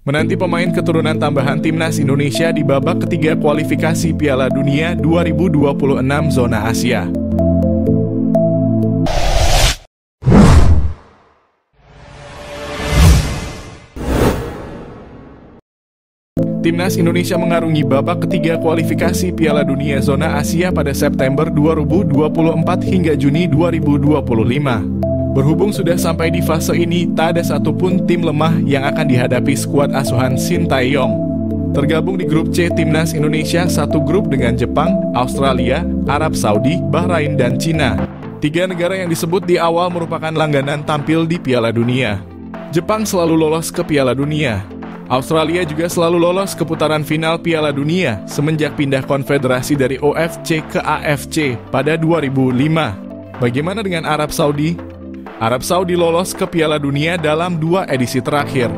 menanti pemain keturunan tambahan timnas Indonesia di babak ketiga kualifikasi Piala Dunia 2026 zona Asia. Timnas Indonesia mengarungi babak ketiga kualifikasi Piala Dunia zona Asia pada September 2024 hingga Juni 2025. Berhubung sudah sampai di fase ini, tak ada satupun tim lemah yang akan dihadapi skuad asuhan Sintayong. Tergabung di grup C, Timnas Indonesia satu grup dengan Jepang, Australia, Arab Saudi, Bahrain, dan Cina. Tiga negara yang disebut di awal merupakan langganan tampil di Piala Dunia. Jepang selalu lolos ke Piala Dunia. Australia juga selalu lolos ke putaran final Piala Dunia semenjak pindah konfederasi dari OFC ke AFC pada 2005. Bagaimana dengan Arab Saudi? Arab Saudi lolos ke Piala Dunia dalam 2 edisi terakhir.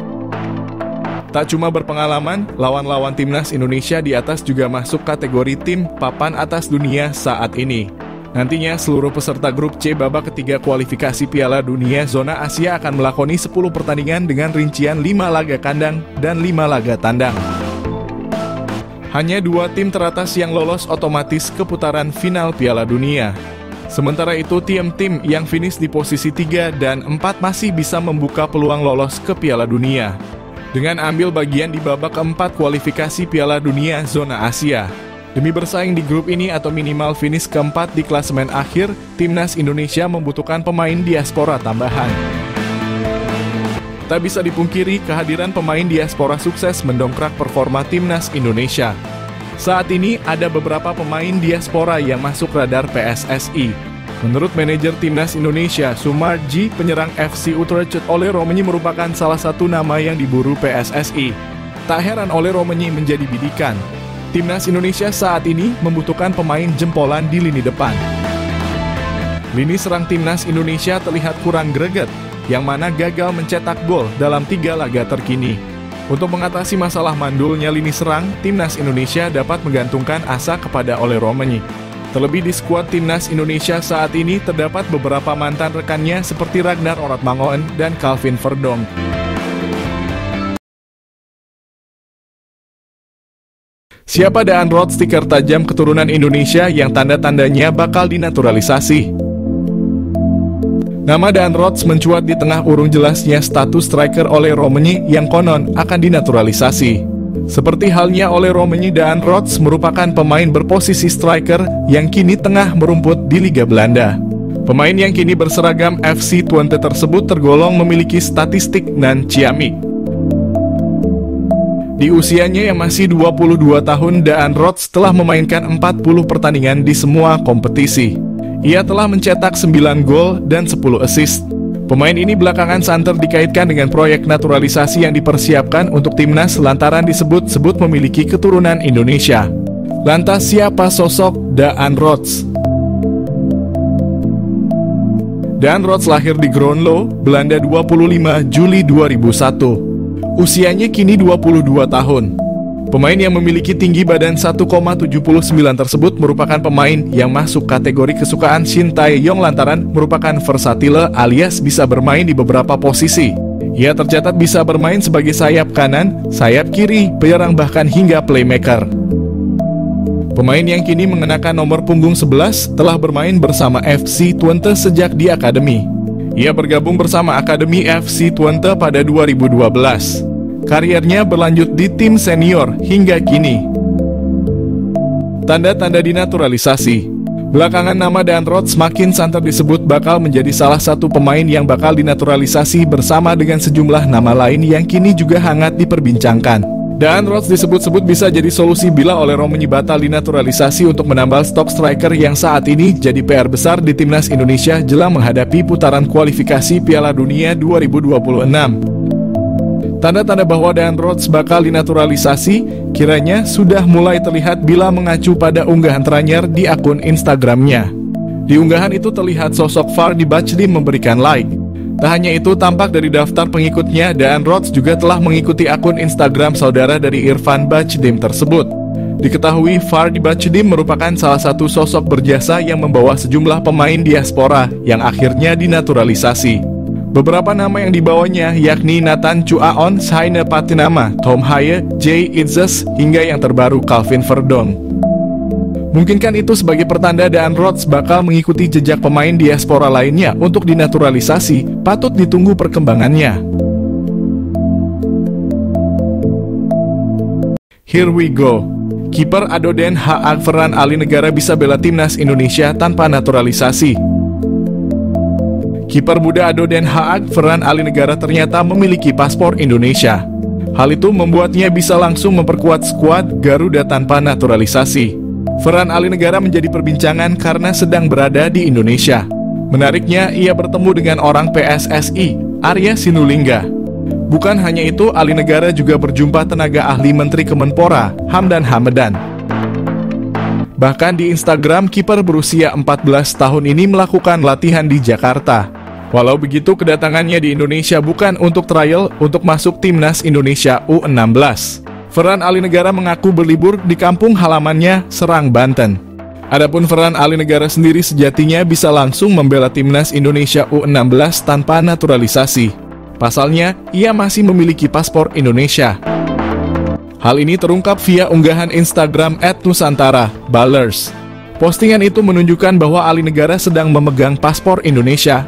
Tak cuma berpengalaman, lawan-lawan timnas Indonesia di atas juga masuk kategori tim papan atas dunia saat ini. Nantinya seluruh peserta grup C babak ketiga kualifikasi Piala Dunia zona Asia akan melakoni 10 pertandingan dengan rincian 5 laga kandang dan 5 laga tandang. Hanya 2 tim teratas yang lolos otomatis ke putaran final Piala Dunia. Sementara itu, tim-tim yang finish di posisi 3 dan 4 masih bisa membuka peluang lolos ke Piala Dunia dengan ambil bagian di babak keempat kualifikasi Piala Dunia zona Asia. Demi bersaing di grup ini atau minimal finish keempat di klasemen akhir, Timnas Indonesia membutuhkan pemain diaspora tambahan. Tak bisa dipungkiri, kehadiran pemain diaspora sukses mendongkrak performa Timnas Indonesia. Saat ini ada beberapa pemain diaspora yang masuk radar PSSI. Menurut manajer Timnas Indonesia, Sumarji, penyerang FC Utrecht Ole Romenyi merupakan salah satu nama yang diburu PSSI. Tak heran Ole Romenyi menjadi bidikan. Timnas Indonesia saat ini membutuhkan pemain jempolan di lini depan. Lini serang Timnas Indonesia terlihat kurang greget, yang mana gagal mencetak gol dalam 3 laga terkini. Untuk mengatasi masalah mandulnya lini serang, Timnas Indonesia dapat menggantungkan asa kepada Ole Romenyi. Terlebih di skuad Timnas Indonesia saat ini terdapat beberapa mantan rekannya seperti Ragnar Oratmangoen dan Calvin Verdonk. Siapa Daan Roth, stiker tajam keturunan Indonesia yang tanda-tandanya bakal dinaturalisasi? Nama Daan Roth mencuat di tengah urung jelasnya status striker Ole Romenyi yang konon akan dinaturalisasi. Seperti halnya Ole Romenyi, Daan Roth merupakan pemain berposisi striker yang kini tengah merumput di Liga Belanda. Pemain yang kini berseragam FC Twente tersebut tergolong memiliki statistik nan ciamik. Di usianya yang masih 22 tahun, Daan Roth telah memainkan 40 pertandingan di semua kompetisi. Ia telah mencetak 9 gol dan 10 assist. Pemain ini belakangan santer dikaitkan dengan proyek naturalisasi yang dipersiapkan untuk timnas lantaran disebut-sebut memiliki keturunan Indonesia. Lantas siapa sosok Daan Roth? Daan Roth lahir di Groenlo, Belanda 25 Juli 2001. Usianya kini 22 tahun. Pemain yang memiliki tinggi badan 1,79 tersebut merupakan pemain yang masuk kategori kesukaan Sintayong lantaran merupakan versatile alias bisa bermain di beberapa posisi. Ia tercatat bisa bermain sebagai sayap kanan, sayap kiri, penyerang bahkan hingga playmaker. Pemain yang kini mengenakan nomor punggung 11 telah bermain bersama FC Twente sejak di akademi. Ia bergabung bersama Akademi FC Twente pada 2012. Kariernya berlanjut di tim senior hingga kini. Tanda-tanda dinaturalisasi. Belakangan nama Daan Roth semakin santer disebut bakal menjadi salah satu pemain yang bakal dinaturalisasi bersama dengan sejumlah nama lain yang kini juga hangat diperbincangkan. Daan Roth disebut-sebut bisa jadi solusi bila Ole Romenyi batal dinaturalisasi untuk menambal stok striker yang saat ini jadi PR besar di Timnas Indonesia jelang menghadapi putaran kualifikasi Piala Dunia 2026. Tanda-tanda bahwa Daan Roth bakal dinaturalisasi kiranya sudah mulai terlihat bila mengacu pada unggahan terakhir di akun Instagramnya. Di unggahan itu terlihat sosok Fardy Bachdim memberikan like. Tak hanya itu, tampak dari daftar pengikutnya, Daan Roth juga telah mengikuti akun Instagram saudara dari Irfan Bachdim tersebut. Diketahui Fardy Bachdim merupakan salah satu sosok berjasa yang membawa sejumlah pemain diaspora yang akhirnya dinaturalisasi. Beberapa nama yang dibawanya yakni Nathan Chuaon, Saina Patinama, Tom Haye, Jay Itzes, hingga yang terbaru Calvin Verdon. Mungkinkah itu sebagai pertanda Dan Rhodes bakal mengikuti jejak pemain diaspora lainnya untuk dinaturalisasi? Patut ditunggu perkembangannya. Here we go. Kiper Adoden Haag Ferran Ali Negara bisa bela timnas Indonesia tanpa naturalisasi. Kiper muda Adoden Haag Ferran Ali Negara ternyata memiliki paspor Indonesia. Hal itu membuatnya bisa langsung memperkuat skuad Garuda tanpa naturalisasi. Ferran Ali Negara menjadi perbincangan karena sedang berada di Indonesia. Menariknya, ia bertemu dengan orang PSSI, Arya Sinulinga. Bukan hanya itu, Ali Negara juga berjumpa tenaga ahli Menteri Kemenpora, Hamdan Hamadan. Bahkan di Instagram, kiper berusia 14 tahun ini melakukan latihan di Jakarta. Walau begitu, kedatangannya di Indonesia bukan untuk trial untuk masuk timnas Indonesia U16. Ferran Ali Negara mengaku berlibur di kampung halamannya, Serang, Banten. Adapun Ferran Ali Negara sendiri sejatinya bisa langsung membela timnas Indonesia U16 tanpa naturalisasi. Pasalnya, ia masih memiliki paspor Indonesia. Hal ini terungkap via unggahan Instagram @nusantara ballers. Postingan itu menunjukkan bahwa Ali Negara sedang memegang paspor Indonesia.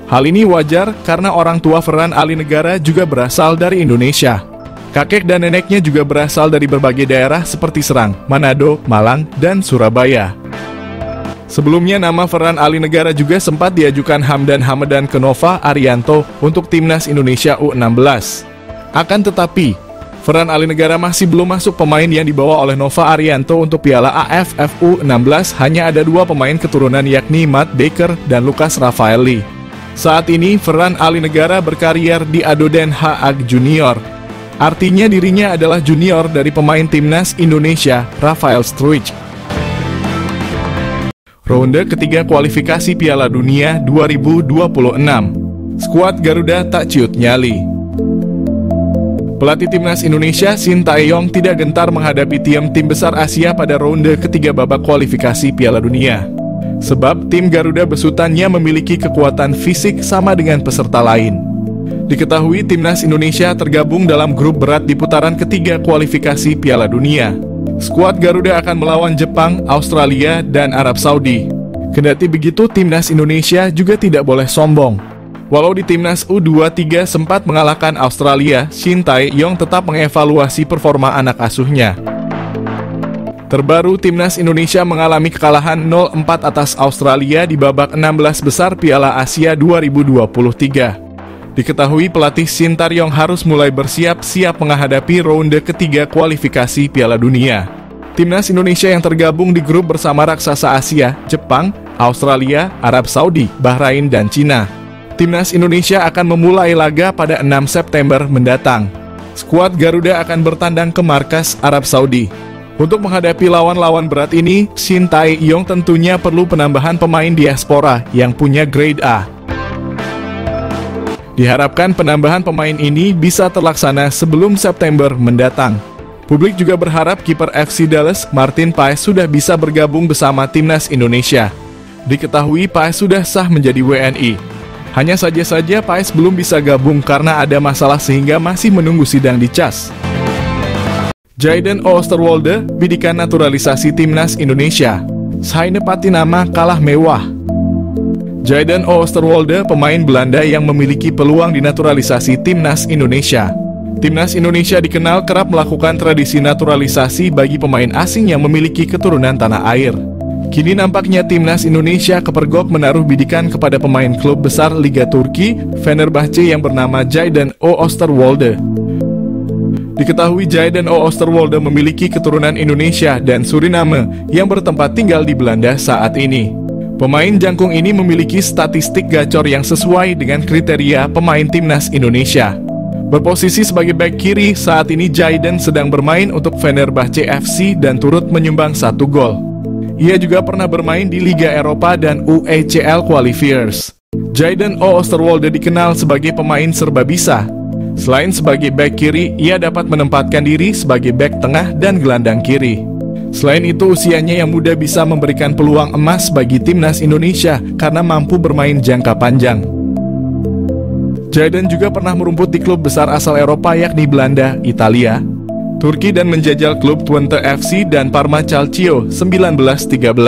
Hal ini wajar karena orang tua Ferran Ali Negara juga berasal dari Indonesia. Kakek dan neneknya juga berasal dari berbagai daerah seperti Serang, Manado, Malang, dan Surabaya. Sebelumnya nama Ferran Ali Negara juga sempat diajukan Hamdan Hamadan ke Nova Arianto untuk timnas Indonesia U16. Akan tetapi, Ferran Ali Negara masih belum masuk pemain yang dibawa oleh Nova Arianto untuk Piala AFF U16. Hanya ada 2 pemain keturunan yakni Matt Baker dan Lucas Rafaeli. Saat ini, Ferran Ali Negara berkarier di Adoden Haag Junior. Artinya dirinya adalah junior dari pemain timnas Indonesia, Rafael Struijk. Ronde ketiga kualifikasi Piala Dunia 2026. Skuad Garuda tak ciut nyali. Pelatih timnas Indonesia Shin Tae-yong tidak gentar menghadapi tim besar Asia pada ronde ketiga babak kualifikasi Piala Dunia. Sebab tim Garuda besutannya memiliki kekuatan fisik sama dengan peserta lain. Diketahui timnas Indonesia tergabung dalam grup berat di putaran ketiga kualifikasi Piala Dunia. Skuad Garuda akan melawan Jepang, Australia, dan Arab Saudi. Kendati begitu, timnas Indonesia juga tidak boleh sombong. Walau di timnas U23 sempat mengalahkan Australia, Shin Tae-yong tetap mengevaluasi performa anak asuhnya. Terbaru, timnas Indonesia mengalami kekalahan 0-4 atas Australia di babak 16 besar Piala Asia 2023. Diketahui pelatih Shin Tae-yong harus mulai bersiap-siap menghadapi ronde ketiga kualifikasi Piala Dunia. Timnas Indonesia yang tergabung di grup bersama raksasa Asia, Jepang, Australia, Arab Saudi, Bahrain, dan Cina. Timnas Indonesia akan memulai laga pada 6 September mendatang. Skuad Garuda akan bertandang ke markas Arab Saudi. Untuk menghadapi lawan-lawan berat ini, Shin Tae-yong tentunya perlu penambahan pemain diaspora yang punya grade A. Diharapkan penambahan pemain ini bisa terlaksana sebelum September mendatang. Publik juga berharap kiper FC Dallas, Martin Paes sudah bisa bergabung bersama timnas Indonesia. Diketahui Paes sudah sah menjadi WNI. Hanya saja Paes belum bisa gabung karena ada masalah sehingga masih menunggu sidang di CAS. Jayden Oosterwolde, bidikan naturalisasi timnas Indonesia. Saina Patinama kalah mewah. Jayden Oosterwolde, pemain Belanda yang memiliki peluang dinaturalisasi timnas Indonesia. Timnas Indonesia dikenal kerap melakukan tradisi naturalisasi bagi pemain asing yang memiliki keturunan tanah air. Kini nampaknya timnas Indonesia kepergok menaruh bidikan kepada pemain klub besar Liga Turki, Fenerbahce yang bernama Jayden Oosterwolde. Diketahui Jayden Oosterwolde memiliki keturunan Indonesia dan Suriname yang bertempat tinggal di Belanda saat ini. Pemain jangkung ini memiliki statistik gacor yang sesuai dengan kriteria pemain timnas Indonesia. Berposisi sebagai bek kiri, saat ini Jayden sedang bermain untuk Fenerbahce FC dan turut menyumbang 1 gol. Ia juga pernah bermain di Liga Eropa dan UECL Qualifiers. Jayden Oosterwolde dikenal sebagai pemain serba bisa. Selain sebagai bek kiri, ia dapat menempatkan diri sebagai bek tengah dan gelandang kiri. Selain itu, usianya yang muda bisa memberikan peluang emas bagi timnas Indonesia karena mampu bermain jangka panjang. Jayden juga pernah merumput di klub besar asal Eropa yakni Belanda, Italia, Turki dan menjajal klub Twente FC dan Parma Calcio 1913.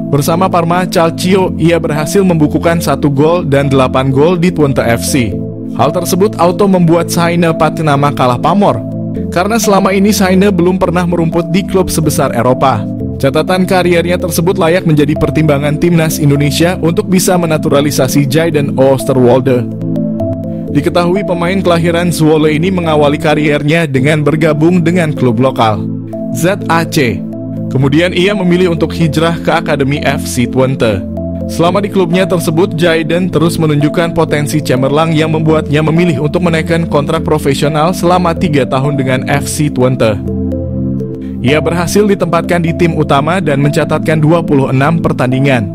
Bersama Parma Calcio, ia berhasil membukukan 1 gol dan 8 gol di Twente FC. Hal tersebut auto membuat Saine Patinama kalah pamor, karena selama ini Saine belum pernah merumput di klub sebesar Eropa. Catatan kariernya tersebut layak menjadi pertimbangan timnas Indonesia untuk bisa menaturalisasi Jayden Oosterwolde. Diketahui pemain kelahiran Zwolle ini mengawali kariernya dengan bergabung dengan klub lokal, ZAC. Kemudian ia memilih untuk hijrah ke Akademi FC Twente. Selama di klubnya tersebut, Jayden terus menunjukkan potensi cemerlang yang membuatnya memilih untuk menaikkan kontrak profesional selama 3 tahun dengan FC Twente. Ia berhasil ditempatkan di tim utama dan mencatatkan 26 pertandingan.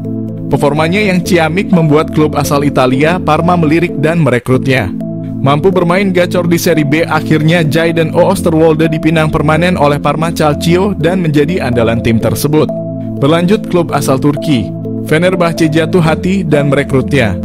Performanya yang ciamik membuat klub asal Italia, Parma, melirik dan merekrutnya. Mampu bermain gacor di Serie B, akhirnya Jayden Oosterwolde dipinang permanen oleh Parma Calcio dan menjadi andalan tim tersebut. Berlanjut klub asal Turki, Fenerbahce jatuh hati dan merekrutnya.